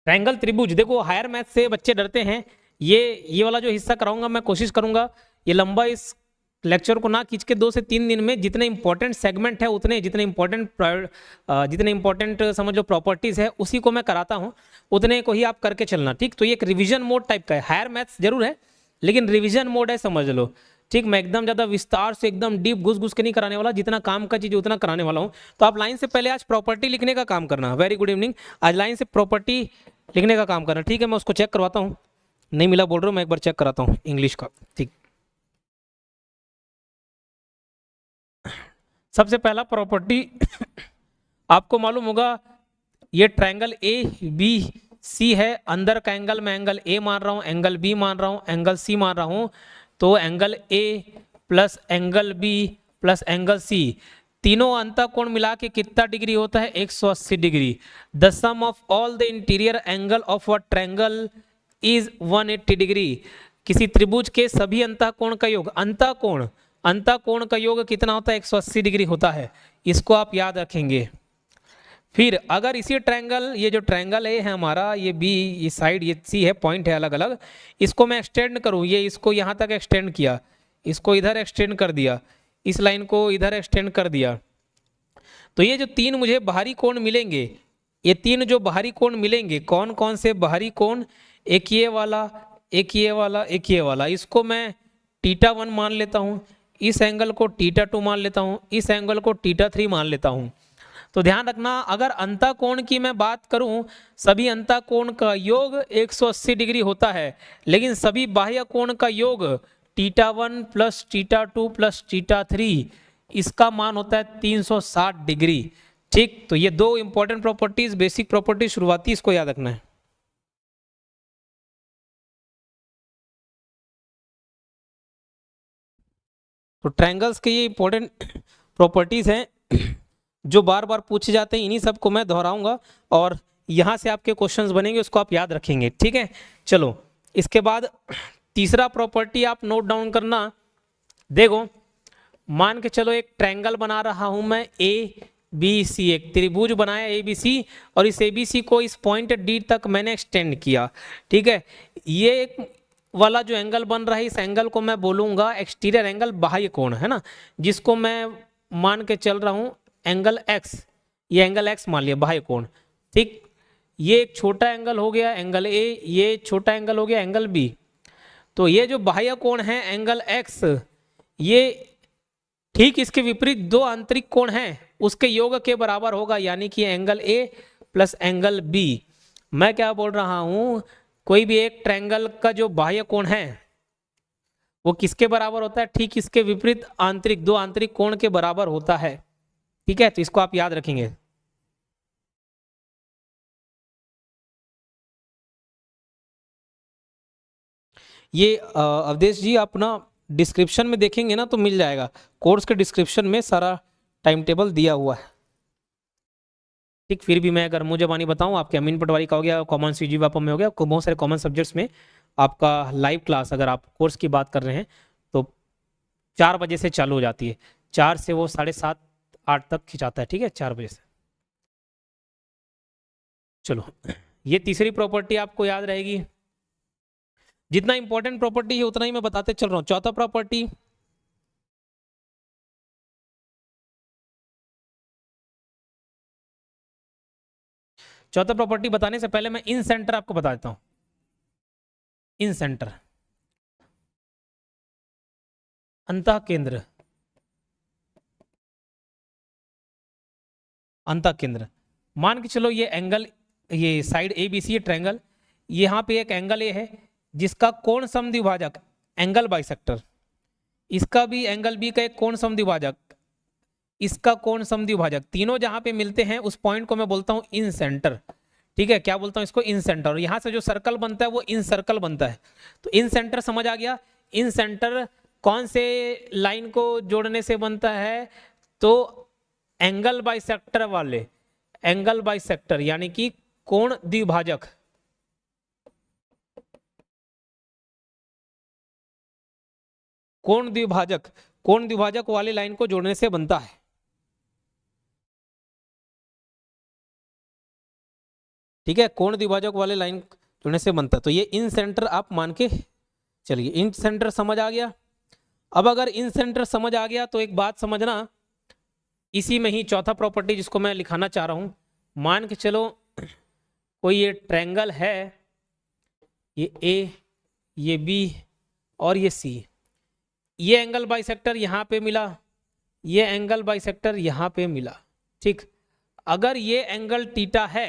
Triangle त्रिभुज, देखो higher math से बच्चे डरते हैं। ये वाला जो हिस्सा कराऊंगा मैं कोशिश करूंगा ये लंबा इस लेक्चर को ना खींच के 2 से 3 दिन में जितने इंपॉर्टेंट सेगमेंट है उतने जितने इंपॉर्टेंट समझ लो प्रॉपर्टीज है उसी को मैं कराता हूँ, उतने को ही आप करके चलना। ठीक, तो ये एक रिवीजन मोड टाइप का है, हायर मैथ्स जरूर है लेकिन रिवीजन मोड है, समझ लो। ठीक, मैं एकदम ज्यादा विस्तार से एकदम डीप घुस घुस के नहीं कराने वाला, जितना काम का चीज उतना कराने वाला हूँ। तो आप लाइन से पहले आज प्रॉपर्टी लिखने का काम करना। Very good evening. आज लाइन से प्रॉपर्टी लिखने का काम करना। ठीक है, मैं उसको चेक करवाता हूँ, नहीं मिला बोल रहा हूँ, मैं एक बार चेक कराता हूँ इंग्लिश का। ठीक, सबसे पहला प्रॉपर्टी आपको मालूम होगा, ये ट्रायंगल ए बी सी है, अंदर का एंगल मैं एंगल ए मान रहा हूँ, एंगल बी मान रहा हूँ, एंगल सी मान रहा हूँ। तो angle A plus angle B plus angle C, तीनों अंतःकोण मिला के कितना डिग्री होता है? 180 degree. The sum of all the interior angle of a triangle is 180 degree. किसी त्रिभुज के सभी अंतःकोण का योग, अंतःकोण का योग कितना होता है? 180 डिग्री होता है। इसको आप याद रखेंगे। फिर अगर इसी ट्रायंगल, ये जो ट्रायंगल है हमारा, ये बी, ये साइड, ये सी है, पॉइंट है अलग अलग, इसको मैं एक्सटेंड करूं, ये इसको यहाँ तक एक्सटेंड किया, इसको इधर एक्सटेंड कर दिया, इस लाइन को इधर एक्सटेंड कर दिया, तो ये जो तीन मुझे बाहरी कोण मिलेंगे, ये तीन जो बाहरी कोण मिलेंगे, कौन कौन से बाहरी कोण? एक ये वाला, एक ये वाला, एक ये वाला, इसको मैं θ1 मान लेता हूँ, इस एंगल को θ2 मान लेता हूँ, इस एंगल को θ3 मान लेता हूँ। तो ध्यान रखना, अगर अंतःकोण की मैं बात करूं, सभी अंतःकोण का योग 180 डिग्री होता है, लेकिन सभी बाह्य कोण का योग θ1 प्लस θ2 प्लस θ3, इसका मान होता है 360 डिग्री। ठीक, तो ये दो इंपॉर्टेंट प्रॉपर्टीज, बेसिक प्रॉपर्टी शुरुआती, इसको याद रखना है। तो ट्रायंगल्स के ये इंपॉर्टेंट प्रॉपर्टीज हैं जो बार बार पूछे जाते हैं, इन्हीं सब को मैं दोहराऊंगा और यहां से आपके क्वेश्चंस बनेंगे, उसको आप याद रखेंगे। ठीक है, चलो इसके बाद तीसरा प्रॉपर्टी आप नोट डाउन करना। देखो, मान के चलो एक ट्रायंगल बना रहा हूं मैं ए बी सी, एक त्रिभुज बनाया ए बी सी, और इस ए बी सी को इस पॉइंट डी तक मैंने एक्सटेंड किया। ठीक है, ये एक वाला जो एंगल बन रहा है, इस एंगल को मैं बोलूंगा एक्सटीरियर एंगल, बाह्य कोण है ना, जिसको मैं मान के चल रहा हूं एंगल एक्स, ये एंगल एक्स मान लिया बाह्य कोण। ठीक, ये एक छोटा एंगल हो गया एंगल ए, ये छोटा एंगल हो गया एंगल बी। तो ये जो बाह्य कोण है एंगल एक्स, ये ठीक इसके विपरीत दो आंतरिक कोण हैं उसके योग के बराबर होगा, यानी कि angle A plus angle B. मैं क्या बोल रहा हूं, कोई भी एक ट्रायंगल का जो बाह्य कोण है वो किसके बराबर होता है? ठीक इसके विपरीत आंतरिक, दो आंतरिक कोण के बराबर होता है। ठीक है, तो इसको आप याद रखेंगे। ये अवधेश जी आप ना डिस्क्रिप्शन में देखेंगे ना तो मिल जाएगा, कोर्स के डिस्क्रिप्शन में सारा टाइम टेबल दिया हुआ है। ठीक, फिर भी मैं अगर मुझे बानी बताऊं, आपके अमीन पटवारी का हो गया, कॉमन सी जी वापम में हो गया, बहुत सारे कॉमन सब्जेक्ट्स में आपका लाइव क्लास, अगर आप कोर्स की बात कर रहे हैं तो 4 बजे से चालू हो जाती है, 4 से वो 7:30-8 तक खिंचाता है। ठीक है, 4 बजे से। चलो, ये तीसरी प्रॉपर्टी आपको याद रहेगी। जितना इंपॉर्टेंट प्रॉपर्टी है उतना ही मैं बताते चल रहा हूँ। चौथा प्रॉपर्टी, चौथा प्रॉपर्टी बताने से पहले मैं इन सेंटर आपको बता देता हूं। इन सेंटर, अंतः केंद्र, अंतः केंद्र। मान के चलो ये एंगल, ये side A B C triangle, यहाँ पे एक एंगल ए है जिसका कोण समद्विभाजक एंगल बाइसेक्टर, इसका भी एंगल बी का एक कोण समद्विभाजक, इसका कोण समद्विभाजक, तीनों जहां पे मिलते हैं उस पॉइंट को मैं बोलता हूं इन सेंटर। ठीक है, क्या बोलता हूं इसको? इन सेंटर। और यहां से जो सर्कल बनता है वो इन सर्कल बनता है। तो इन सेंटर समझ आ गया। इन सेंटर कौन से लाइन को जोड़ने से बनता है? तो एंगल बाइसेक्टर वाले, एंगल बाइसेक्टर यानी कि कोण द्विभाजक, कोण द्विभाजक, कोण द्विभाजक वाले लाइन को जोड़ने से बनता है। ठीक है, कोण द्विभाजक वाले लाइन जुड़ने से बनता है। तो ये इन सेंटर आप मान के चलिए, इन सेंटर समझ आ गया। अब अगर इन सेंटर समझ आ गया तो एक बात समझना, इसी में ही चौथा प्रॉपर्टी जिसको मैं लिखाना चाह रहा हूं, मान के चलो कोई ये ट्रायंगल है, ये ए, ये बी और ये सी, ये एंगल बाइसेक्टर यहां पे मिला, ये एंगल बाइसेक्टर यहां पे मिला, ठीक। अगर ये एंगल थीटा है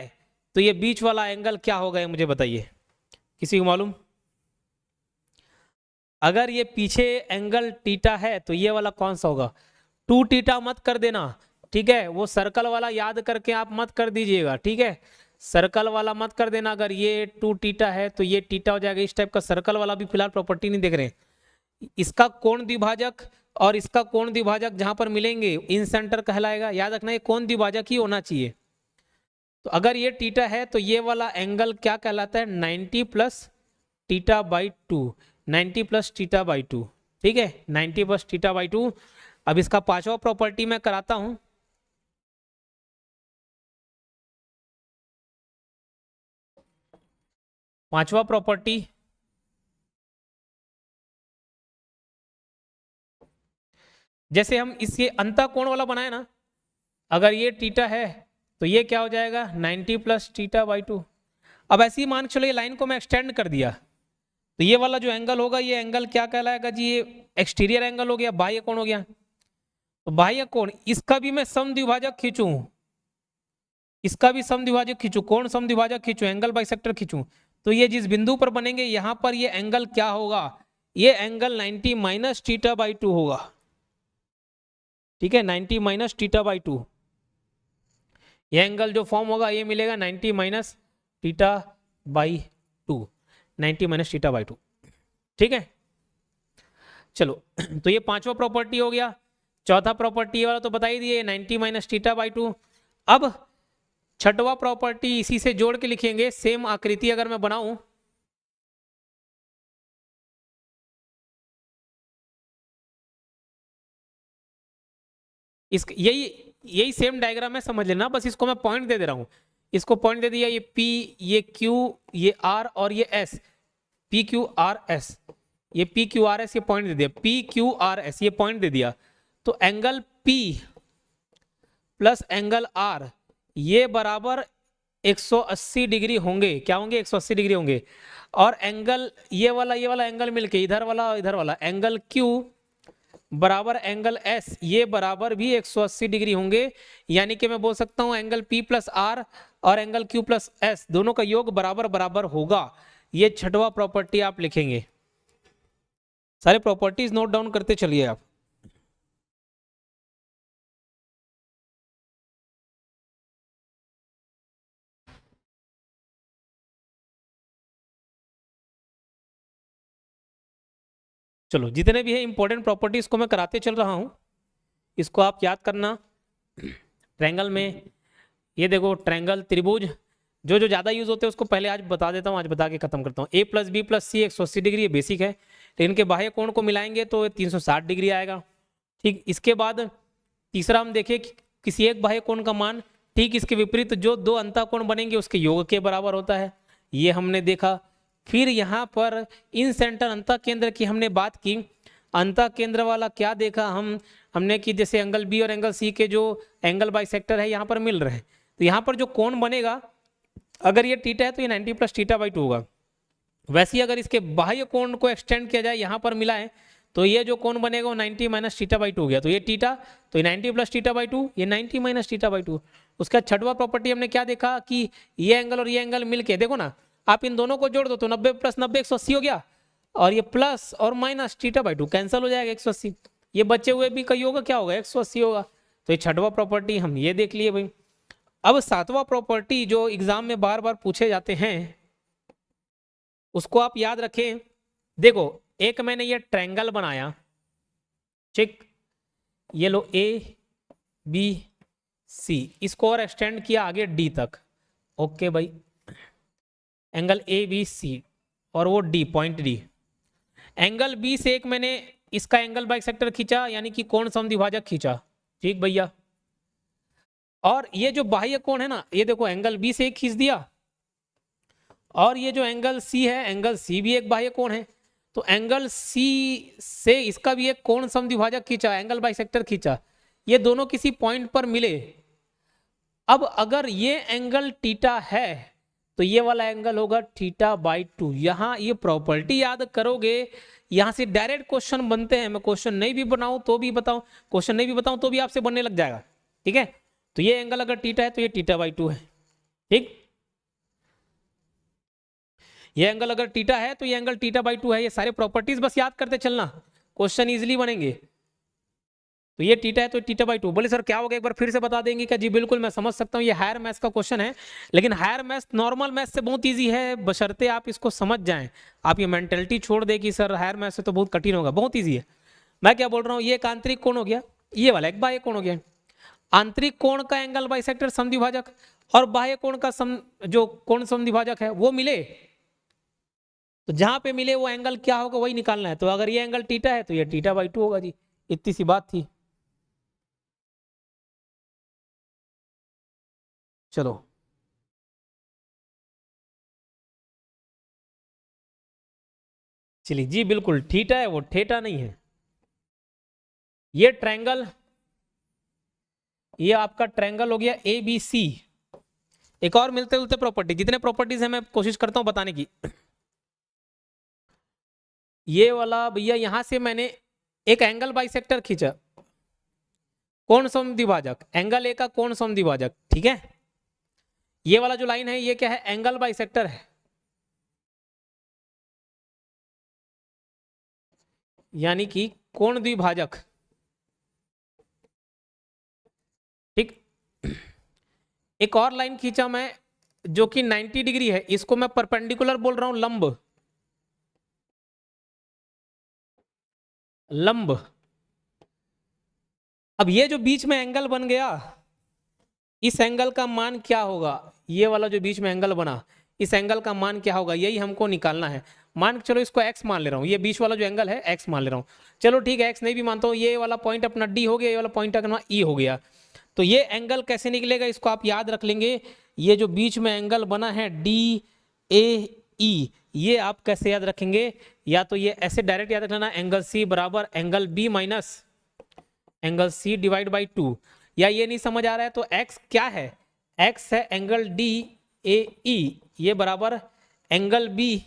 तो ये बीच वाला एंगल क्या होगा, मुझे बताइए, किसी को मालूम? अगर ये पीछे एंगल थीटा है तो ये वाला कौन सा होगा? 2 थीटा मत कर देना, ठीक है, वो सर्कल वाला याद करके आप मत कर दीजिएगा, ठीक है, सर्कल वाला मत कर देना। अगर ये 2 थीटा है तो ये थीटा हो जाएगा, इस टाइप का सर्कल वाला भी फिलहाल प्रॉपर्टी नहीं देख रहे हैं। इसका कोण द्विभाजक और इसका कोण द्विभाजक जहां पर मिलेंगे इन सेंटर कहलाएगा। याद रखना ये कोण द्विभाजक ही होना चाहिए। तो अगर ये थीटा है तो ये वाला एंगल क्या कहलाता है? 90 plus theta by 2, 90 plus theta by 2, ठीक है, 90 प्लस थीटा बाई 2। अब इसका पांचवा प्रॉपर्टी मैं कराता हूं। पांचवा प्रॉपर्टी, जैसे हम इसके अंतःकोण वाला बनाए ना, अगर ये थीटा है तो ये क्या हो जाएगा? 90 प्लस थीटा बाई 2। अब ऐसे ही मान के चलो ये लाइन को मैं एक्सटेंड कर दिया, तो ये वाला जो एंगल होगा ये एंगल क्या कहलाएगा जी? ये एक्सटीरियर एंगल हो गया, बाह्य कोण हो गया। तो बाह्य कोण, इसका भी मैं समद्विभाजक खींचूं, इसका भी समद्विभाजक खींचूं, कोण समद्विभाजक खींचूं, एंगल बाइसेक्टर खींचूं, तो ये जिस बिंदु पर बनेंगे यहां पर ये एंगल क्या होगा? ये एंगल 90 माइनस थीटा बाई 2 होगा, ठीक है, 90 माइनस थीटा बाई 2। ये एंगल जो फॉर्म होगा ये मिलेगा 90 minus theta by 2, 90 minus theta by 2, ठीक है। चलो तो ये पांचवा प्रॉपर्टी हो गया। चौथा प्रॉपर्टी वाला तो बता ही दिए, 90 माइनस थीटा बाई 2। अब छठवा प्रॉपर्टी इसी से जोड़ के लिखेंगे, सेम आकृति अगर मैं बनाऊं, इस यही सेम डायग्राम है, समझ लेना, बस इसको मैं पॉइंट दे रहा हूं। इसको पॉइंट दे दिया, ये P, ये Q, ये R और ये S, P Q R S, ये P Q R S, ये पॉइंट दे दिया, P Q R S ये पॉइंट दे दिया। तो angle P plus angle R ये बराबर 180 डिग्री होंगे। क्या होंगे? 180 डिग्री होंगे। और एंगल ये वाला एंगल मिलके इधर वाला एंगल Q बराबर एंगल S ये बराबर भी 180 डिग्री होंगे। यानी कि मैं बोल सकता हूं एंगल P प्लस R और एंगल Q प्लस S दोनों का योग बराबर बराबर होगा। ये छठवा प्रॉपर्टी आप लिखेंगे। सारे प्रॉपर्टीज नोट डाउन करते चलिए आप। चलो जितने भी है इंपॉर्टेंट प्रॉपर्टीज को मैं कराते चल रहा हूं, इसको आप याद करना। ट्रायंगल में ये देखो, ट्रायंगल त्रिभुज जो जो ज्यादा यूज होते हैं उसको पहले आज बता देता हूं, आज बता के खत्म करता हूं। A plus B plus C 180 degree, ये बेसिक है, लेकिन इनके बाह्य कोण को मिलाएंगे तो 360 डिग्री आएगा। ठीक, इसके बाद तीसरा हम देखें कि किसी एक बाह्य कोण का मान ठीक इसके विपरीत जो दो अंतःकोण बनेंगे उसके योग के बराबर होता है, ये हमने देखा। फिर यहाँ पर इन सेंटर अंतः केंद्र की हमने बात की। अंतः केंद्र वाला क्या देखा हमने कि जैसे एंगल बी और एंगल सी के जो एंगल बाइसेक्टर है यहाँ पर मिल रहे हैं, तो यहाँ पर जो कोण बनेगा अगर ये थीटा है तो ये 90 प्लस थीटा बाई 2 होगा। वैसे ही अगर इसके बाह्य कोण को एक्सटेंड किया जाए यहाँ पर मिलाएं तो ये जो कोण बनेगा वो 90 माइनस थीटा बाई 2 हो गया। तो ये थीटा, तो ये 90 प्लस थीटा बाई 2, ये 90 माइनस थीटा बाई 2। उसका छठवा प्रॉपर्टी हमने क्या देखा कि ये एंगल और ये एंगल मिलके देखो ना, आप इन दोनों को जोड़ दो तो 90 प्लस 90 180 हो गया, और ये प्लस और माइनस थीटा बाई 2 कैंसिल हो जाएगा 180। ये बचे हुए भी कई होगा, क्या होगा 180 होगा। तो ये छठवा प्रॉपर्टी हम ये देख लिए भाई। अब सातवां प्रॉपर्टी जो एग्जाम में बार बार पूछे जाते हैं उसको आप याद रखें। देखो एक मैंने ये ट्रायंगल बनाया, ठीक, ये लो ए बी सी, इसको और एक्सटेंड किया आगे डी तक, ओके भाई, एंगल ए बी सी और वो D, point D. Angle B से एक मैंने इसका एंगल बाइसेक्टर खींचा, यानी कि कोण समद्विभाजक खींचा, ठीक भैया। और ये जो बाह्य कोण है ना, ये देखो एंगल बी से एक खींच दिया और ये जो एंगल सी है, एंगल सी भी एक बाह्य कोण है, तो एंगल सी से इसका भी एक कोण समद्विभाजक खींचा, एंगल बाइसेक्टर खींचा, ये दोनों किसी पॉइंट पर मिले। अब अगर ये एंगल थीटा है तो ये वाला एंगल होगा थीटा बाई 2। यहां ये प्रॉपर्टी याद करोगे, यहां से डायरेक्ट क्वेश्चन बनते हैं। मैं क्वेश्चन नहीं भी बनाऊं तो भी बताऊं, क्वेश्चन नहीं भी बताऊं तो भी आपसे बनने लग जाएगा। ठीक है, तो ये एंगल अगर थीटा है तो ये थीटा बाई 2 है। ठीक, ये एंगल अगर थीटा है तो ये एंगल थीटा बाई 2 है। ये सारे प्रॉपर्टीज बस याद करते चलना, क्वेश्चन इजिली बनेंगे। तो ये थीटा है तो थीटा बाई 2। बोले सर क्या हो गया, एक बार फिर से बता देंगे क्या? जी बिल्कुल, मैं समझ सकता हूँ ये हायर मैथ्स का क्वेश्चन है, लेकिन हायर मैथ्स नॉर्मल मैथ्स से बहुत इजी है, बशर्ते आप इसको समझ जाएं। आप ये मेंटेलिटी छोड़ दे कि सर हायर मैथ्स से तो बहुत कठिन होगा, बहुत ईजी है। मैं क्या बोल रहा हूँ, ये एक आंतरिक कोण हो गया, ये वाला एक बाह्य कोण हो गया। आंतरिक कोण का एंगल बाइसेक्टर समद्विभाजक और बाह्य कोण का जो कोण समद्विभाजक है वो मिले, तो जहां पे मिले वो एंगल क्या होगा वही निकालना है। तो अगर ये एंगल थीटा है तो ये थीटा बाई 2 होगा जी, इतनी सी बात थी। चलो, चलिए जी बिल्कुल, थीटा है वो थीटा नहीं है। ये ट्रायंगल, ये आपका ट्रायंगल हो गया ए बी सी। एक और मिलते जुलते प्रॉपर्टी, जितने प्रॉपर्टीज है मैं कोशिश करता हूं बताने की। ये वाला भैया, यहां से मैंने एक एंगल बाइसेक्टर खींचा, कोण समद्विभाजक, एंगल ए का कोण समद्विभाजक। ठीक है, ये वाला जो लाइन है ये क्या है, एंगल बाइसेक्टर है, यानी कि कोण द्विभाजक। ठीक, एक और लाइन खींचा मैं जो कि 90 डिग्री है, इसको मैं परपेंडिकुलर बोल रहा हूं, लंब, लंब। अब ये जो बीच में एंगल बन गया, इस एंगल का मान क्या होगा, ये वाला जो बीच में एंगल बना, इस एंगल का मान क्या होगा, यही हमको निकालना है। मान चलो इसको x मान ले रहा हूँ, ये बीच वाला जो एंगल है x मान ले रहा हूँ। चलो ठीक है, x नहीं भी मानता हूँ, ये वाला पॉइंट अपना d हो गया, ये वाला पॉइंट अपना e हो गया। तो ये एंगल कैसे निकलेगा, इसको आप याद रख लेंगे। ये जो बीच में एंगल बना है DAE, ये आप कैसे याद रखेंगे, या तो ये ऐसे डायरेक्ट याद रख लेना, एंगल C बराबर angle B minus angle C divide by 2। या ये नहीं समझ आ रहा है तो x क्या है, x है एंगल DAE, ये बराबर angle B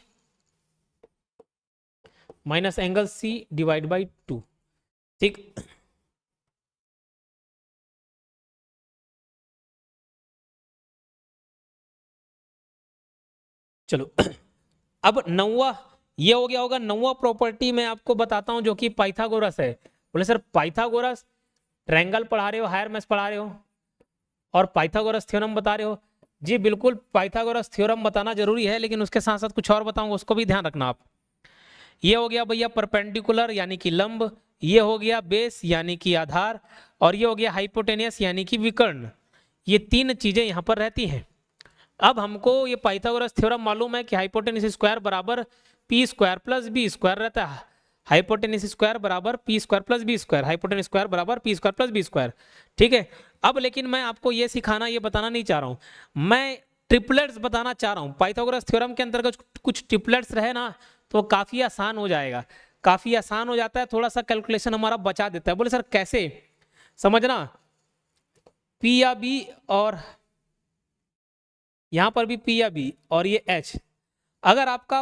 minus angle C divide by 2। ठीक, चलो अब नौवा, ये हो गया होगा नौवा प्रॉपर्टी। मैं आपको बताता हूं जो कि पाइथागोरस है। बोले सर पाइथागोरस, ट्रायंगल पढ़ा रहे हो, हायर मैथ्स पढ़ा रहे हो और पाइथागोरस थ्योरम बता रहे हो। जी बिल्कुल, पाइथागोरस थ्योरम बताना जरूरी है, लेकिन उसके साथ साथ कुछ और बताऊंगा, उसको भी ध्यान रखना आप। ये हो गया भैया परपेंडिकुलर यानी कि लंब, ये हो गया बेस यानी कि आधार, और ये हो गया हाइपोटेनियस यानी कि विकर्ण। ये तीन चीजें यहां पर रहती हैं। अब हमको ये पाइथागोरस थ्योरम मालूम है कि हाइपोटेनिस स्क्वायर बराबर P square plus B square रहता है। हाइपोटेनिस स्क्वायर बराबर P square plus B square, hypotenuse square बराबर P square plus B square. ठीक है, अब लेकिन मैं आपको ये सिखाना, ये बताना नहीं चाह रहा हूं, मैं ट्रिपलेट्स बताना चाह रहा हूं। पाइथागोरस थ्योरम के अंतर्गत कुछ ट्रिपलेट्स रहे ना तो काफी आसान हो जाएगा, काफी आसान हो जाता है, थोड़ा सा कैलकुलेशन हमारा बचा देता है। बोले सर कैसे, समझना, पी या बी और यहां पर भी P या B और ये H, अगर आपका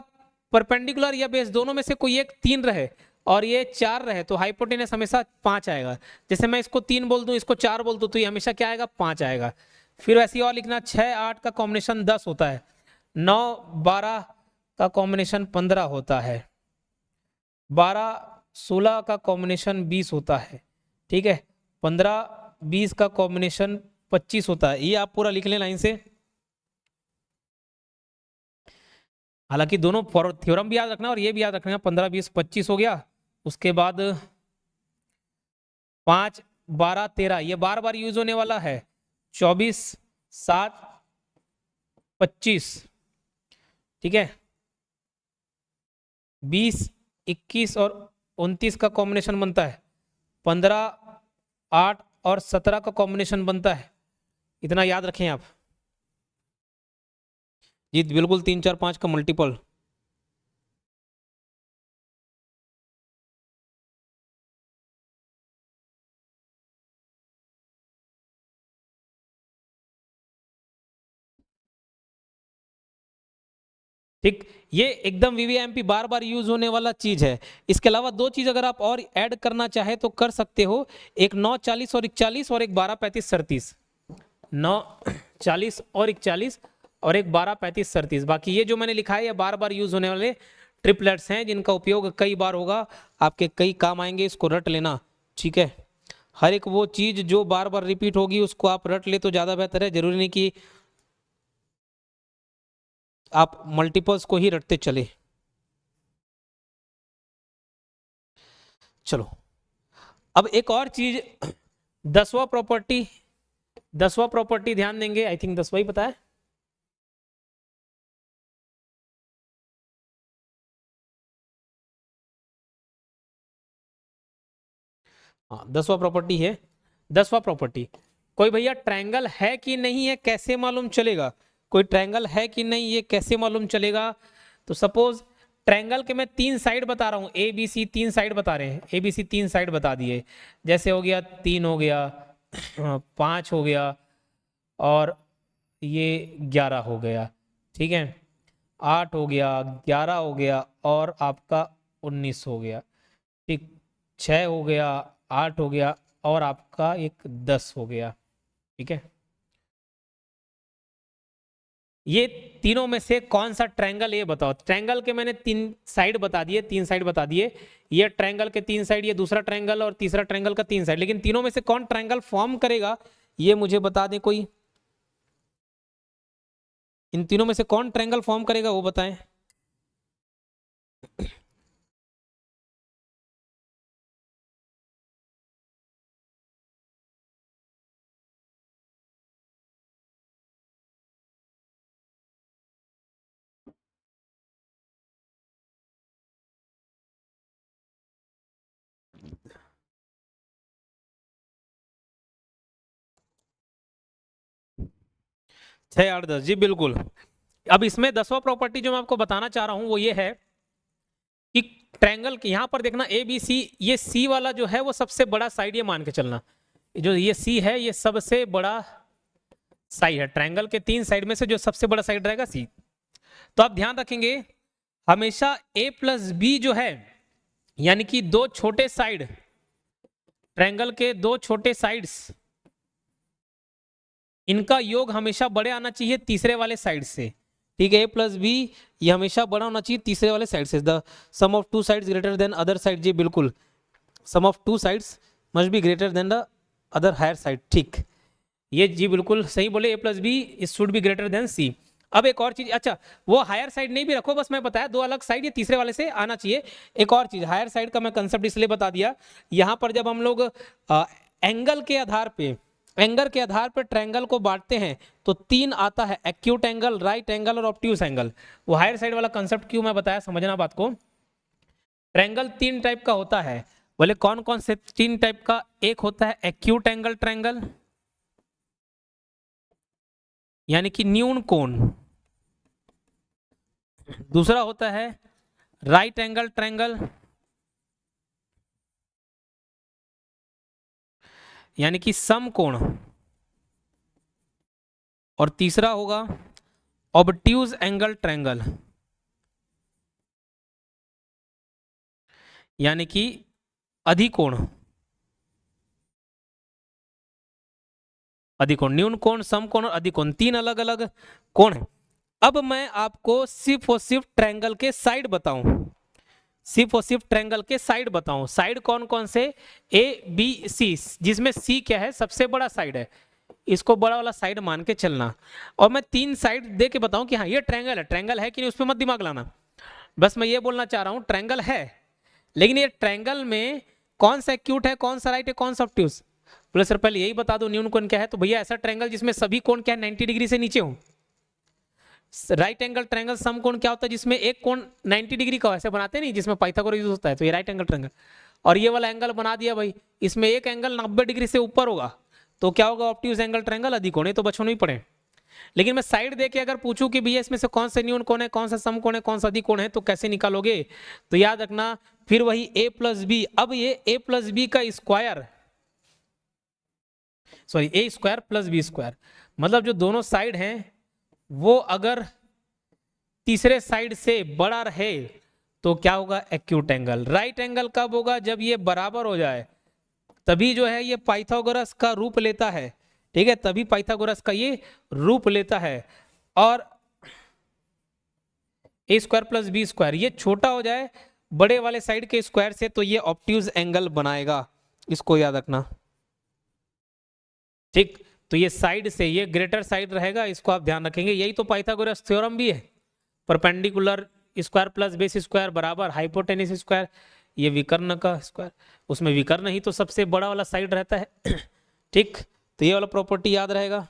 परपेंडिकुलर या बेस दोनों में से कोई एक 3 रहे और ये 4 रहे तो हाइपोटेनस हमेशा 5 आएगा। जैसे मैं इसको 3 बोल दूं, इसको 4 बोल दूं, तो ये हमेशा क्या आएगा, 5 आएगा। फिर वैसे ही और लिखना, 6 8 का कॉम्बिनेशन 10 होता है, 9 12 का कॉम्बिनेशन 15 होता है, 12 16 का कॉम्बिनेशन 20 होता है। ठीक है, 15 20 का कॉम्बिनेशन 25 होता है। ये आप पूरा लिख लें लाइन से। हालांकि दोनों थ्योरम भी याद रखना और ये भी याद रखना, 15 20 25 हो गया। उसके बाद 5 12 13, ये बार बार यूज होने वाला है, 24 7 25। ठीक है, 20 21 और 29 का कॉम्बिनेशन बनता है, 15 8 और 17 का कॉम्बिनेशन बनता है। इतना याद रखें आप। जी बिल्कुल 3 4 5 का मल्टीपल। ठीक, ये एकदम वीवीएमपी बार बार यूज होने वाला चीज है। इसके अलावा दो चीज अगर आप और ऐड करना चाहे तो कर सकते हो, एक 9 40 और 41 और एक 12 35 37। 9 40 और 41 और एक 12 35 37। बाकी ये जो मैंने लिखा है ये बार बार यूज होने वाले ट्रिपलेट्स हैं जिनका उपयोग कई बार होगा, आपके कई काम आएंगे, इसको रट लेना। ठीक है, हर एक वो चीज जो बार बार रिपीट होगी उसको आप रट ले तो ज्यादा बेहतर है, जरूरी नहीं कि आप मल्टीपल्स को ही रटते चले। चलो, अब एक और चीज, 10वां प्रॉपर्टी, 10वां प्रॉपर्टी ध्यान देंगे, आई थिंक 10वां ही पता है। हाँ 10वां प्रॉपर्टी है। 10वां प्रॉपर्टी, कोई भैया ट्रायंगल है कि नहीं है कैसे मालूम चलेगा? कोई ट्रायंगल है कि नहीं ये कैसे मालूम चलेगा? तो सपोज ट्रायंगल के मैं 3 साइड बता रहा हूँ, ए बी सी 3 साइड बता रहे हैं, ए बी सी 3 साइड बता दिए, जैसे हो गया 3 हो गया, 5 हो गया और ये 11 हो गया। ठीक है, 8 हो गया, 11 हो गया और आपका 19 हो गया। ठीक, 6 हो गया, 8 हो गया और आपका एक 10 हो गया। ठीक है, ये तीनों में से कौन सा ट्रायंगल, ये बताओ। ट्रायंगल के मैंने 3 साइड बता दिए, 3 साइड बता दिए, ये ट्रायंगल के 3 साइड, ये दूसरा ट्रायंगल और तीसरा ट्रायंगल का 3 साइड, लेकिन तीनों में से कौन ट्रायंगल फॉर्म करेगा ये मुझे बता दें कोई। इन तीनों में से कौन ट्रायंगल फॉर्म करेगा वो बताएं। छह आठ दस, जी बिल्कुल। अब इसमें 10वां प्रॉपर्टी जो मैं आपको बताना चाह रहा हूं वो ये है कि ट्रायंगल के यहां पर देखना ए बी सी, ये सी वाला जो है वो सबसे बड़ा साइड, ये मान के चलना, जो ये सी है ये सबसे बड़ा साइड है ट्रायंगल के 3 साइड में से, जो सबसे बड़ा साइड रहेगा सी। तो आप ध्यान रखेंगे हमेशा ए प्लस बी जो है, यानी कि दो छोटे साइड, ट्रायंगल के दो छोटे साइड्स, इनका योग हमेशा बड़े आना चाहिए तीसरे वाले साइड से। ठीक है, ए प्लस बी ये हमेशा बड़ा होना चाहिए तीसरे वाले साइड से। The sum of two sides greater than other side, जी बिल्कुल, sum of two sides must be greater than the other higher side. ठीक, ये जी बिल्कुल सही बोले, A plus B is should be greater than C. अब एक और चीज, अच्छा वो हायर साइड नहीं भी रखो, बस मैं बताया दो अलग साइड ये तीसरे वाले से आना चाहिए। एक और चीज, हायर साइड का मैं कंसेप्ट इसलिए बता दिया, यहां पर जब हम लोग एंगल के आधार पे, एंगल के आधार पर ट्रायंगल को बांटते हैं तो 3 आता है, एक्यूट एंगल, राइट एंगल और ऑब्ट्यूज एंगल। वो हायर साइड वाला कंसेप्ट क्यों मैं बताया, समझना बात को। ट्रायंगल 3 टाइप का होता है, बोले कौन कौन से 3 टाइप का? एक होता है एक्यूट एंगल ट्रायंगल, यानी कि न्यून कोण। दूसरा होता है राइट एंगल ट्रायंगल, यानी कि समकोण। और तीसरा होगा ऑब्ट्यूज एंगल ट्रायंगल, यानी कि अधिकोण। अधिकोण, न्यून कोण, समकोण और अधिकोण, 3 अलग अलग कोण है। अब मैं आपको सिर्फ और सिर्फ ट्रायंगल के साइड बताऊं, सिर्फ और सिर्फ ट्रायंगल के साइड बताऊं। साइड कौन कौन से? ए बी सी, जिसमें सी क्या है, सबसे बड़ा साइड है, इसको बड़ा वाला साइड मान के चलना। और मैं 3 साइड दे के बताऊं कि हाँ ये ट्रायंगल है, ट्रायंगल है कि नहीं उस पर मत दिमाग लाना, बस मैं ये बोलना चाह रहा हूं ट्रायंगल है, लेकिन ये ट्रायंगल में कौन सा एक्यूट है, कौन सा राइट है, कौन सा ऑब्ट्यूज। बोले सर पहले यही बता दो न्यून कोण क्या है। तो भैया ऐसा ट्रायंगल जिसमें सभी कोण क्या है, 90 डिग्री से नीचे हो। राइट एंगल ट्रायंगल समकोण क्या होता है, जिसमें एक कोण 90 डिग्री का, ऐसे बनाते नहीं जिसमें पाइथागोरस यूज होता है, तो ये राइट एंगल ट्रायंगल। और ये वाला एंगल बना दिया भाई, इसमें एक एंगल 90 डिग्री से ऊपर होगा तो क्या होगा, ऑब्ट्यूज एंगल ट्रायंगल, अधिकोण। तो बचपन में ही पढ़े। लेकिन मैं साइड दे के अगर पूछूं कि भैया इसमें से कौन सा न्यून कोण है, कौन सा सम कोण है, कौन सा अधिक कोण है, तो कैसे निकालोगे? तो याद रखना फिर वही a प्लस बी। अब ये a प्लस बी का स्क्वायर, सॉरी ए स्क्वायर प्लस बी स्क्वायर, मतलब जो दोनों साइड हैं वो अगर तीसरे साइड से बड़ा रहे तो क्या होगा? Acute angle. राइट एंगल कब होगा? जब ये बराबर हो जाए, तभी जो है ये पाइथागोरस का रूप लेता है। ठीक है, तभी पाइथागोरस का ये रूप लेता है। और ए स्क्वायर प्लस बी स्क्वायर ये छोटा हो जाए बड़े वाले साइड के स्क्वायर से तो ये ऑब्ट्यूज एंगल बनाएगा, इसको याद रखना। ठीक, तो ये साइड से ये ग्रेटर साइड रहेगा, इसको आप ध्यान रखेंगे। यही तो पाइथागोरस थ्योरम भी है, perpendicular square plus base square बराबर हाइपोटेनिस स्क्वायर, ये विकर्ण का स्क्वायर, उसमें विकर्ण ही तो सबसे बड़ा वाला साइड रहता है। ठीक, तो ये वाला प्रॉपर्टी याद रहेगा।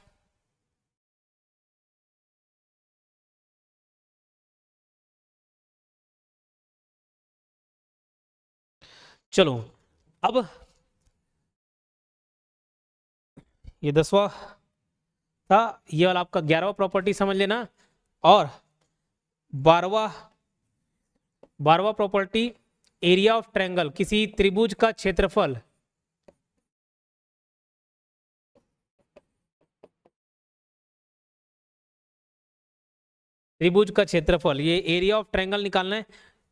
चलो अब ये 10वां था, ये वाला आपका 11वां प्रॉपर्टी समझ लेना। और 12वां प्रॉपर्टी, एरिया ऑफ ट्रायंगल, किसी त्रिभुज का क्षेत्रफल त्रिभुज का क्षेत्रफल, ये एरिया ऑफ ट्रायंगल निकालना है,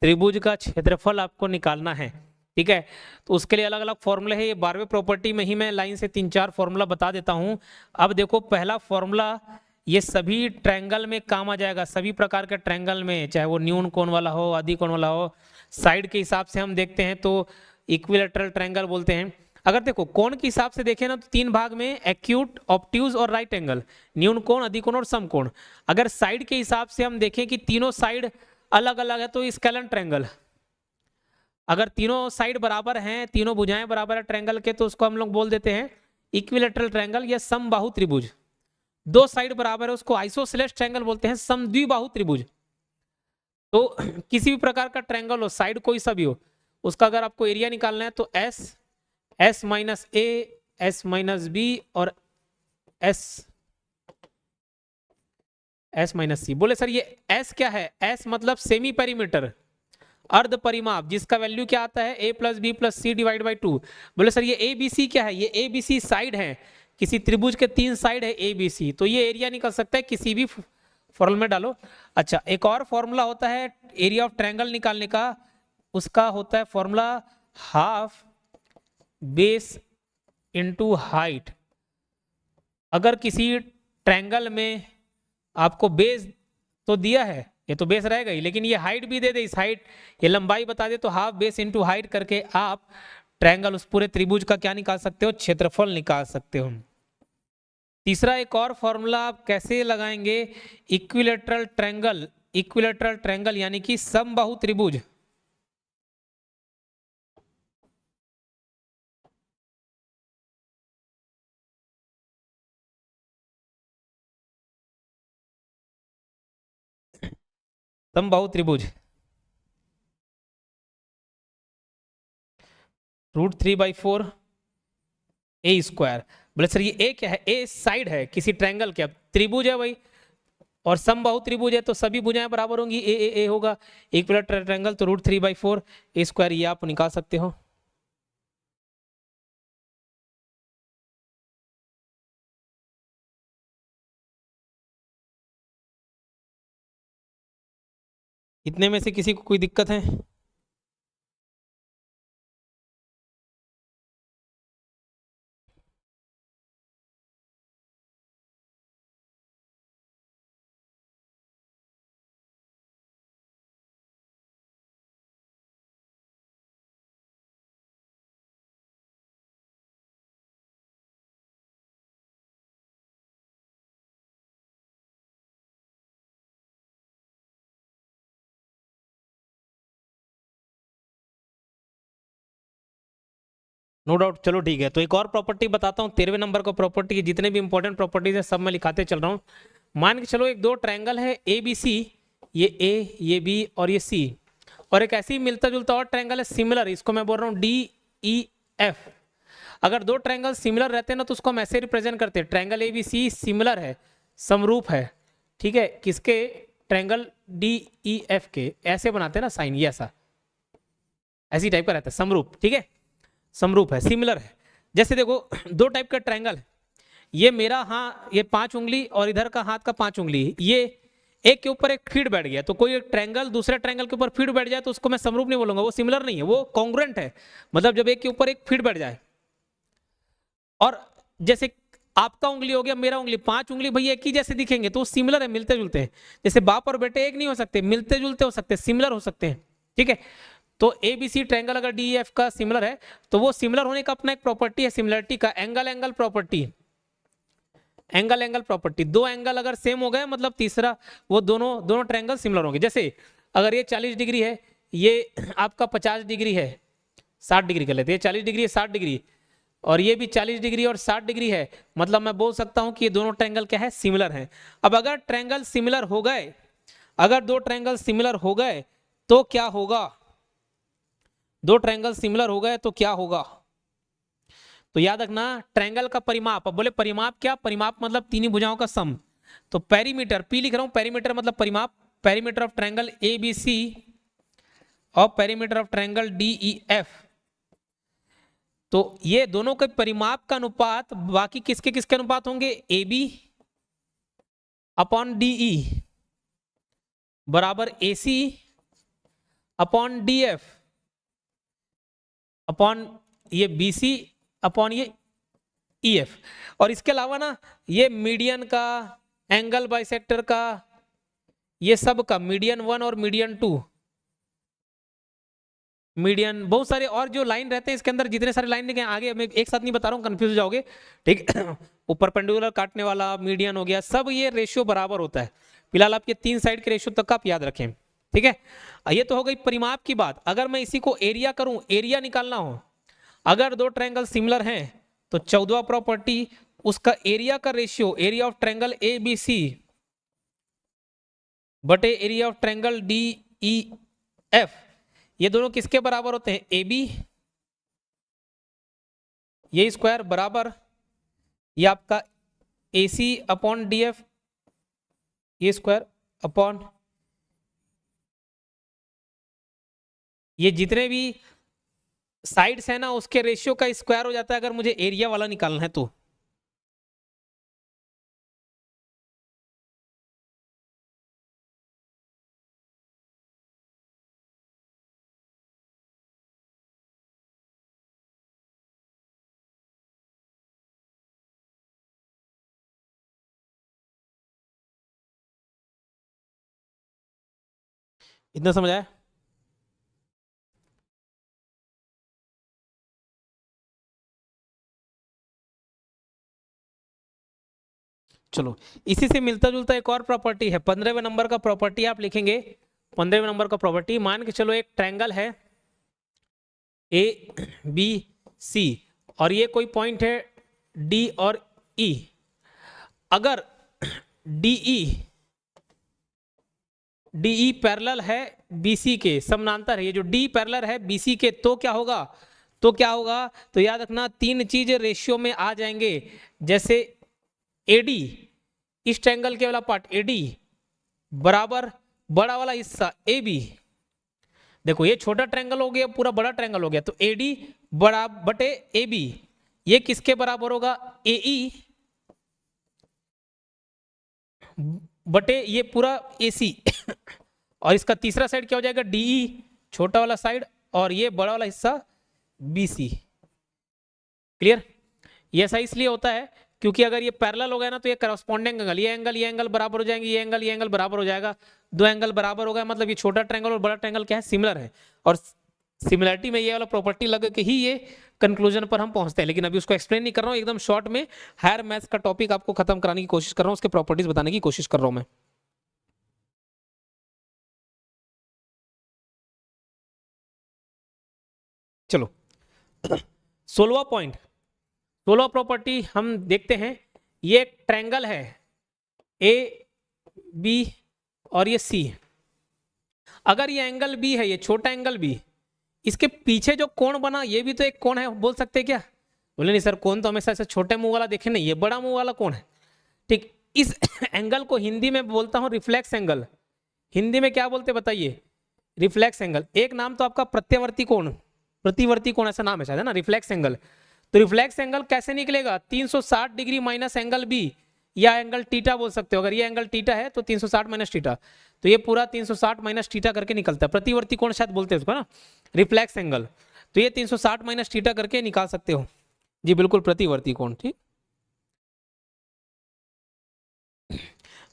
त्रिभुज का क्षेत्रफल आपको निकालना है। ठीक है, तो उसके लिए अलग अलग फॉर्मूले है। ये 12वें प्रॉपर्टी में ही मैं लाइन से 3-4 फॉर्मूला बता देता हूं। अब देखो पहला फॉर्मूला ये सभी ट्रायंगल में काम आ जाएगा, सभी प्रकार के ट्रायंगल में, चाहे वो न्यून कोण वाला हो, आदि कोण वाला हो। साइड के हिसाब से हम देखते हैं तो इक्विलैटरल ट्रायंगल बोलते हैं। अगर देखो कोण के हिसाब से देखें ना तो 3 भाग में, एक्यूट, ऑब्ट्यूज और राइट एंगल, न्यून कोण, अधिक कोण और सम कोण। अगर साइड के हिसाब से हम देखें कि तीनों साइड अलग अलग है तो स्केलन ट्रायंगल। अगर तीनों साइड बराबर हैं, तीनों भुजाएं बराबर है ट्रायंगल के, तो उसको हम लोग बोल देते हैं इक्विलैटरल ट्रायंगल या समबाहु त्रिभुज। दो साइड बराबर है उसको आइसोसेलेस ट्रायंगल बोलते हैं, समद्विबाहु त्रिभुज। तो किसी भी प्रकार का ट्रायंगल हो, साइड कोई सा भी हो, उसका अगर आपको एरिया निकालना है तो एस माइनस ए, एस माइनस बी और एस माइनस सी। बोले सर ये एस क्या है? एस मतलब सेमी पेरीमीटर, अर्ध परिमाप, जिसका वैल्यू क्या आता है? A plus B plus C divide by 2। बोले सर ये ए बी सी क्या है? ये ए बी सी साइड है, किसी त्रिभुज के 3 साइड है ए बी सी, तो ये एरिया निकल सकता है किसी भी फॉर्मूला में डालो। अच्छा, एक और फॉर्मूला होता है एरिया ऑफ ट्रायंगल निकालने का, उसका होता है formula half base into height. अगर किसी ट्रायंगल में आपको बेस तो दिया है, ये तो बेस रहेगा ही, लेकिन ये हाइट भी दे दे, इस हाइट ये लंबाई बता दे, तो हाफ बेस इंटू हाइट करके आप ट्रायंगल, उस पूरे त्रिभुज का क्या निकाल सकते हो? क्षेत्रफल निकाल सकते हो। तीसरा एक और फॉर्मूला आप कैसे लगाएंगे? इक्विलैटरल ट्रायंगल, इक्विलैटरल ट्रायंगल यानी कि समबाहु त्रिभुज। समबाहु त्रिभुज √3/4 ए स्क्वायर। बोले सर ये ए क्या है? ए साइड है किसी ट्रायंगल के, अब त्रिभुज है भाई, और समबाहु त्रिभुज है तो सभी भुजाएं बराबर होंगी, ए होगा, इक्विलैटरल ट्रायंगल, तो √3/4 ए स्क्वायर ये आप निकाल सकते हो। इतने में से किसी को कोई दिक्कत है? नो डाउट, चलो ठीक है। तो एक और प्रॉपर्टी बताता हूँ, 13वें नंबर का प्रॉपर्टी, जितने भी इंपॉर्टेंट प्रॉपर्टीज है सब मैं लिखाते चल रहा हूँ। मान के चलो एक दो ट्रायंगल है ए बी सी, ये ए, ये बी और ये सी, और एक ऐसी मिलता जुलता और ट्रायंगल है सिमिलर, इसको मैं बोल रहा हूँ डी ई एफ। अगर दो ट्रायंगल सिमिलर रहते हैं ना तो उसको हम ऐसे रिप्रेजेंट करते हैं, triangle A B C similar है, समरूप है, ठीक है, किसके, ट्रायंगल DEF के, ऐसे बनाते हैं ना साइन, ये ऐसा ऐसी टाइप का रहता है, समरूप, ठीक है, समरूप है, सिमिलर है। जैसे देखो दो टाइप का ट्रायंगल है, ये मेरा हाँ ये 5 उंगली और इधर का हाथ का 5 उंगली, ये एक के ऊपर एक फीड बैठ गया, तो कोई एक ट्रायंगल दूसरे ट्रायंगल के ऊपर फीड बैठ जाए तो उसको मैं समरूप नहीं बोलूंगा, वो सिमिलर नहीं है, वो कॉन्ग्रुएंट है, मतलब जब एक के ऊपर एक फीड बैठ जाए। और जैसे आपका उंगली हो गया, मेरा उंगली, 5 उंगली भैया एक ही जैसे दिखेंगे तो वो सिमिलर है, मिलते जुलते हैं। जैसे बाप और बेटे एक नहीं हो सकते, मिलते जुलते हो सकते, सिमिलर हो सकते हैं, ठीक है। तो ABC ट्रायंगल अगर DEF का सिमिलर है तो वो सिमिलर होने का अपना एक प्रॉपर्टी है सिमिलरिटी का, angle angle property, angle angle property. दो एंगल अगर सेम हो गए मतलब तीसरा वो दोनों ट्रायंगल सिमिलर होंगे। जैसे अगर ये 40 डिग्री है, ये आपका 50 डिग्री है, 60 डिग्री कर लेते हैं, 40 डिग्री है 60 डिग्री, और ये भी 40 डिग्री और 60 डिग्री है, मतलब मैं बोल सकता हूं कि ये दोनों ट्रायंगल क्या है, सिमिलर है। अब अगर ट्रायंगल सिमिलर हो गए, अगर दो ट्रायंगल सिमिलर हो गए तो क्या होगा, दो ट्रायंगल सिमिलर हो गए तो क्या होगा, तो याद रखना ट्रायंगल का परिमाप। अब बोले परिमाप क्या, परिमाप मतलब तीनों भुजाओं का सम, तो पेरीमीटर, पी लिख रहा हूं, पेरीमीटर मतलब परिमाप, पेरीमीटर ऑफ ट्रायंगल ABC और पेरीमीटर ऑफ ट्रायंगल DEF, तो ये दोनों के परिमाप का अनुपात बाकी किसके किसके अनुपात होंगे, AB अपॉन DE बराबर AC अपॉन DF अपॉन ये BC अपॉन ये EF। और इसके अलावा ना ये मीडियन का, एंगल बाइसेक्टर का, ये सब का, मीडियन 1 और मीडियन 2, मीडियन बहुत सारे और जो लाइन रहते हैं इसके अंदर, जितने सारे लाइन लिखे आगे मैं एक साथ नहीं बता रहा हूँ, कंफ्यूज हो जाओगे, ठीक ऊपर पेंडुलर काटने वाला, मीडियन हो गया, सब ये रेशियो बराबर होता है। फिलहाल आप ये 3 साइड के रेशियो तक आप याद रखें, ठीक है। ये तो हो गई परिमाप की बात। अगर मैं इसी को एरिया करूं, एरिया निकालना हो, अगर दो ट्रायंगल सिमिलर हैं तो 14वां प्रॉपर्टी, उसका एरिया का ratio, area of triangle ABC बटे एरिया ऑफ ट्रायंगल DEF, ये दोनों किसके बराबर होते हैं, AB ये स्क्वायर बराबर ये आपका AC अपॉन DF ये स्क्वायर अपॉन ये जितने भी साइड्स है ना उसके रेशियो का स्क्वायर हो जाता है अगर मुझे एरिया वाला निकालना है तो। इतना समझ आया? चलो इसी से मिलता जुलता एक और प्रॉपर्टी है, 15वें नंबर का प्रॉपर्टी आप लिखेंगे, 15वें नंबर का प्रॉपर्टी। मान के चलो एक ट्रायंगल है ABC और ये कोई पॉइंट है D और E, अगर DE पैरेलल है BC के, समानांतर है, ये जो D पैरेलल है BC के, तो क्या होगा, तो क्या होगा, तो याद रखना 3 चीज रेशियो में आ जाएंगे। जैसे AD, इस ट्रायंगल के वाला पार्ट AD बराबर बड़ा वाला हिस्सा AB, देखो ये छोटा ट्रायंगल हो गया, पूरा बड़ा ट्रायंगल हो गया, तो AD बड़ा बटे AB, ये किसके बराबर होगा, AE बटे ये पूरा AC और इसका तीसरा साइड क्या हो जाएगा, DE छोटा वाला साइड और ये बड़ा वाला हिस्सा BC। क्लियर? ये ऐसा इसलिए होता है क्योंकि अगर ये पैरेलल हो गया ना तो ये करस्पॉन्डिंग एंगल, ये एंगल बराबर हो जाएंगे, ये एंगल बराबर हो जाएगा, दो एंगल बराबर हो गया, मतलब ये छोटा ट्रायंगल और बड़ा ट्रायंगल क्या है, सिमिलर है। और सिमिलरिटी में ये वाला प्रॉपर्टी लग के ही ये कंक्लूजन पर हम पहुंचते हैं, लेकिन अभी उसको एक्सप्लेन नहीं कर रहा हूँ, एकदम शॉर्ट में हायर मैथ्स का टॉपिक आपको खत्म कराने की कोशिश कर रहा हूँ, उसके प्रॉपर्टीज बताने की कोशिश कर रहा हूँ मैं। चलो 16वां पॉइंट, 16वां प्रॉपर्टी हम देखते हैं। ये एक ट्रायंगल है AB और ये C, अगर ये एंगल B है, ये छोटा एंगल B, इसके पीछे जो कोण बना ये भी तो एक कोण है, बोल सकते हैं क्या, बोले नहीं सर कोण तो हमेशा ऐसे छोटे मुंह वाला देखे नहीं, ये बड़ा मुंह वाला कोण है, ठीक। इस एंगल को हिंदी में बोलता हूं रिफ्लेक्स एंगल। हिंदी में क्या बोलते बताइए? Reflex angle. एक नाम तो आपका प्रत्यावर्ती कोण, प्रतिवर्ती कोण ऐसा नाम है शायद, है ना, रिफ्लेक्स एंगल। तो रिफ्लेक्स एंगल कैसे निकलेगा? 360 डिग्री माइनस एंगल बी, या एंगल टीटा बोल सकते हो। अगर ये एंगल टीटा है तो 360 माइनस टीटा, तो ये पूरा 360 माइनस टीटा करके निकलता है। प्रतिवर्ती कोण शायद बोलते हैं उसको ना, रिफ्लेक्स एंगल। तो ये 360 माइनस टीटा करके निकाल सकते हो जी, बिल्कुल प्रतिवर्ती कोण। ठीक,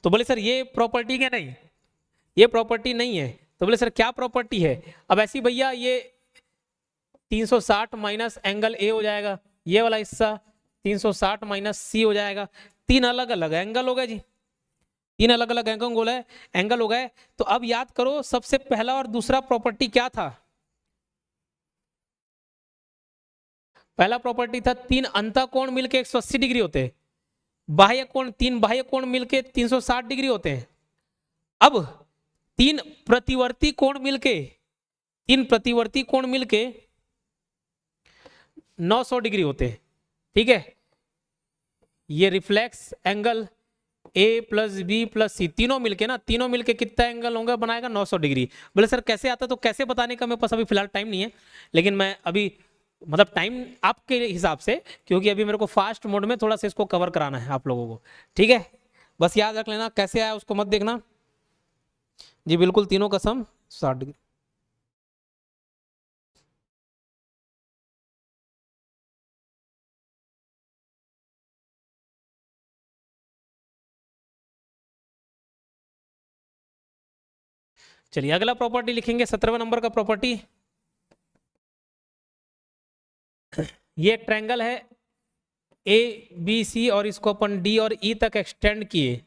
तो बोले सर ये प्रॉपर्टी क्या? नहीं, ये प्रॉपर्टी नहीं है। तो बोले सर क्या प्रॉपर्टी है? अब ऐसी भैया ये 360 माइनस एंगल ए हो जाएगा, ये वाला हिस्सा 360 माइनस सी हो जाएगा। तीन अलग अलग एंगल हो गए जी, तीन अलग अलग एंगल हो गए। तो अब याद करो सबसे पहला और दूसरा प्रॉपर्टी क्या था? पहला प्रॉपर्टी था तीन अंतःकोण मिलके 180 डिग्री होते हैं, बाह्य कोण, तीन बाह्य कोण मिलके 360 डिग्री होते हैं। अब तीन प्रतिवर्ती कोण मिलके 900 डिग्री होते हैं। ठीक है, ये reflex angle A plus B plus C तीनों मिलके कितना एंगल होगा, बनाएगा 900 डिग्री। बोले सर कैसे आता? तो कैसे बताने का मेरे पास अभी फिलहाल टाइम नहीं है, लेकिन मैं अभी मतलब टाइम आपके हिसाब से, क्योंकि अभी मेरे को फास्ट मोड में थोड़ा सा इसको कवर कराना है आप लोगों को। ठीक है, बस याद रख लेना, कैसे आया उसको मत देखना जी, बिल्कुल तीनों का सम 60 डिग्री। चलिए अगला प्रॉपर्टी लिखेंगे, 17वें नंबर का प्रॉपर्टी। ये एक ट्रायंगल है ए बी सी, और इसको अपन डी और ई तक एक्सटेंड किए।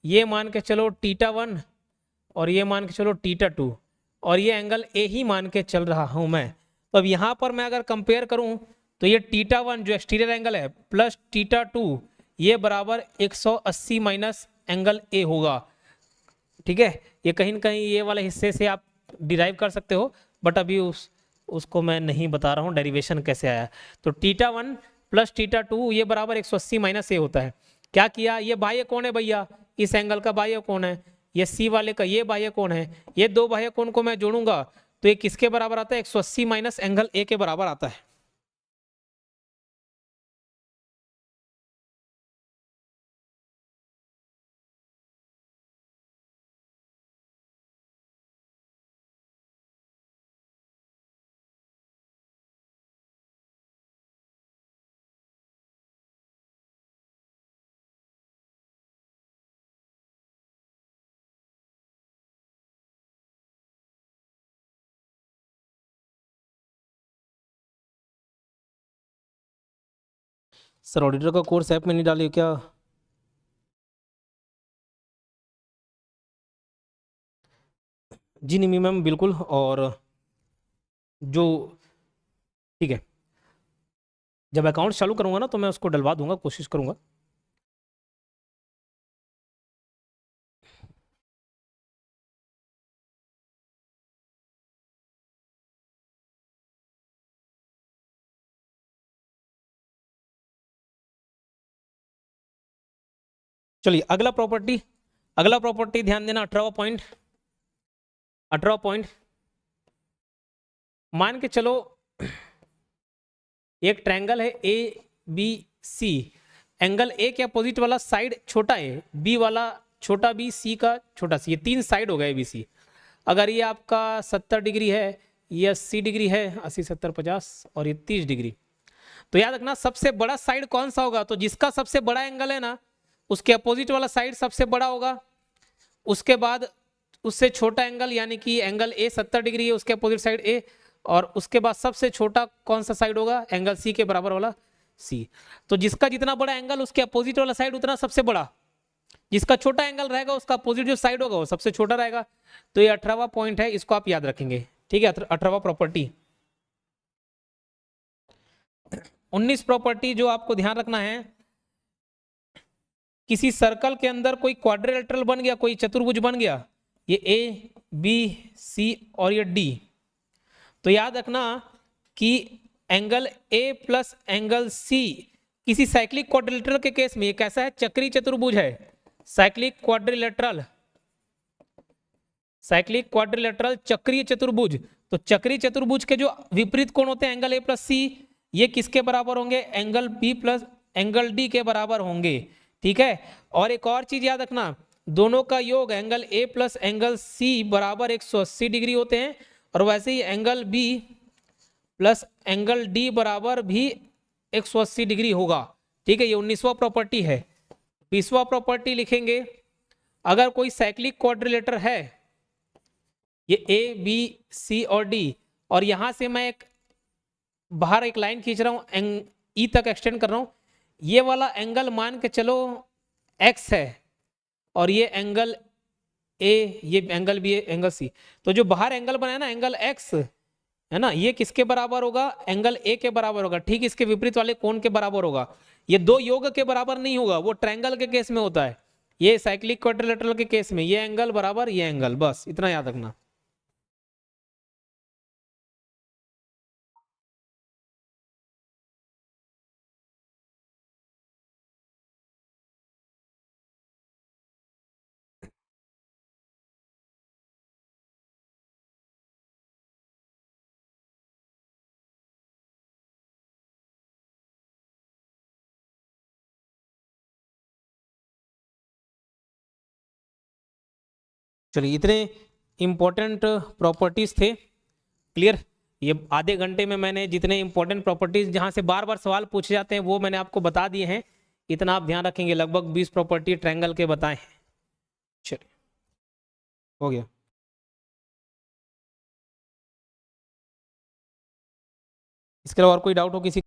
ये मान के चलो θ1 और ये मान के चलो θ2, और ये एंगल ए ही मान के चल रहा हूं मैं। तो अब यहां पर मैं अगर कंपेयर करूं तो ये θ1 जो एक्सटीरियर एंगल है प्लस θ2, ये बराबर 180 माइनस एंगल ए होगा। ठीक है, ये कहीं न कहीं ये वाले हिस्से से आप डिराइव कर सकते हो, बट अभी उसको मैं नहीं बता रहा हूँ डेरिवेशन कैसे आया। तो θ1 प्लस θ2 ये बराबर 180 माइनस ए होता है। क्या किया? ये बाह्य कोण है भैया, इस एंगल का बाह्य कोण है, ये सी वाले का ये बाह्य कोण है। ये दो बाह्य कोण को मैं जोड़ूंगा तो ये किसके बराबर आता है? 180 माइनस एंगल ए के बराबर आता है। सर ऑडिटर का कोर्स ऐप में नहीं डाली क्या? जी नहीं मैम, बिल्कुल। और जो ठीक है, जब अकाउंट चालू करूंगा ना तो मैं उसको डलवा दूंगा, कोशिश करूंगा। चलिए अगला प्रॉपर्टी ध्यान देना, 18वां पॉइंट। मान के चलो एक ट्रायंगल है ए बी सी, एंगल ए के अपोजिट वाला साइड छोटा है, बी वाला छोटा बी, सी का छोटा सी, ये तीन साइड हो गए बी सी। अगर ये आपका 70 डिग्री है, ये 80 डिग्री है, 80 70 50, और ये 30 डिग्री। तो याद रखना सबसे बड़ा साइड कौन सा होगा? तो जिसका सबसे बड़ा एंगल है ना, उसके अपोजिट वाला साइड सबसे बड़ा होगा। उसके बाद उससे छोटा एंगल, यानी कि एंगल ए 70 डिग्री है, उसके अपोजिट साइड ए, और उसके बाद सबसे छोटा कौन सा साइड होगा? एंगल सी के बराबर वाला सी। तो जिसका जितना बड़ा एंगल उसके अपोजिट वाला साइड उतना सबसे बड़ा, जिसका छोटा एंगल रहेगा उसका अपोजिट जो साइड होगा वो सबसे छोटा रहेगा। तो ये 18वां पॉइंट है, इसको आप याद रखेंगे। ठीक है, 18वां प्रॉपर्टी। 19 प्रॉपर्टी जो आपको ध्यान रखना है, किसी सर्कल के अंदर कोई क्वाड्रिलेटरल बन गया, कोई चतुर्भुज बन गया, ये ए बी सी और ये डी। तो याद रखना कि angle A plus angle C किसी साइक्लिक क्वाड्रिलेटरल के केस में ये कैसा है? चक्री चतुर्भुज है। साइक्लिक क्वाड्रिलेटरल चक्रीय चतुर्भुज। तो चक्रीय चतुर्भुज के जो विपरीत कोण होते हैं एंगल ए प्लस सी, ये किसके बराबर होंगे? Angle B plus angle D के बराबर होंगे। ठीक है, और एक और चीज याद रखना, दोनों का योग angle A plus angle C बराबर 180 डिग्री होते हैं, और वैसे ही angle B plus angle D बराबर भी 180 डिग्री होगा। ठीक है, ये 19वां प्रॉपर्टी है। 20वां प्रॉपर्टी लिखेंगे, अगर कोई साइक्लिक क्वाड्रिलेटर है, ये ए बी सी और डी, और यहां से मैं एक बाहर एक लाइन खींच रहा हूं, ई तक एक्सटेंड कर रहा हूं, ये वाला एंगल मान के चलो एक्स है, और ये एंगल ए, ये एंगल बी, एंगल सी। तो जो बाहर एंगल बना है ना एंगल एक्स, है ना, ये किसके बराबर होगा? एंगल ए के बराबर होगा। ठीक, इसके विपरीत वाले कोण के बराबर होगा। ये दो योग के बराबर नहीं होगा, वो ट्रायंगल के केस में होता है। ये साइक्लिक क्वाड्रिलेटरल के केस में ये एंगल बराबर ये एंगल, बस इतना याद रखना। चलिए, इतने इंपॉर्टेंट प्रॉपर्टीज थे। क्लियर? ये आधे घंटे में मैंने जितने इंपॉर्टेंट प्रॉपर्टीज जहां से बार बार सवाल पूछे जाते हैं वो मैंने आपको बता दिए हैं। इतना आप ध्यान रखेंगे, लगभग 20 प्रॉपर्टी ट्रायंगल के बताए हैं। चलिए, हो गया। इसके अलावा और कोई डाउट हो किसी